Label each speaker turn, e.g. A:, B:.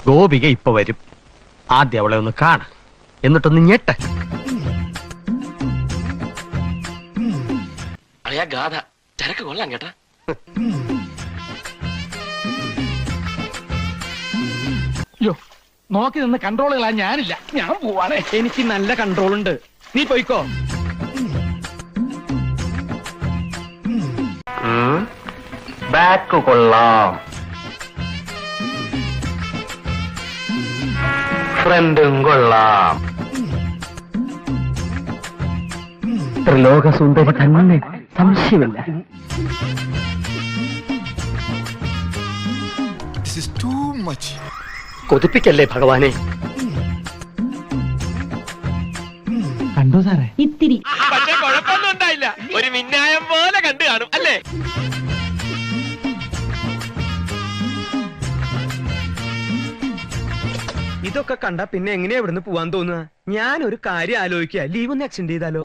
A: ഗോപിക ഇപ്പൊ വരും. ആദ്യം അവളെ ഒന്ന് കാണ, എന്നിട്ടൊന്ന് ഞെട്ട.
B: അളിയാ ഗാഥ ചരക്ക് കൊള്ളാം കേട്ടാ.
C: നോക്കി നിന്ന് കൺട്രോൾ കളയാൻ ഞാനില്ല. ഞാൻ പോവാണ്.
A: എനിക്ക് നല്ല കൺട്രോൾ ഉണ്ട്. നീ പോയിക്കോ. ബാക്ക് കൊള്ളാം, ഫ്രണ്ടും കൊള്ളാം. ത്രിലോകസുന്ദരി തന്നെ, സംശയമില്ല. കൊതിപ്പിക്കല്ലേ ഭഗവാനെ.
C: കണ്ടോ സാറേ?
D: ഇത്തിരി.
B: പക്ഷെ കുഴപ്പമൊന്നും ഉണ്ടായില്ല. ഒരു മിന്നായം പോലെ കണ്ടു കാണും അല്ലേ?
A: ഇതൊക്കെ കണ്ട പിന്നെ എങ്ങനെയാ ഇവിടുന്ന് പോവാൻ തോന്നുക? ഞാൻ ഒരു കാര്യം ആലോചിക്കുക, ലീവ് ഒന്ന് എക്സ്റ്റെൻഡ് ചെയ്താലോ?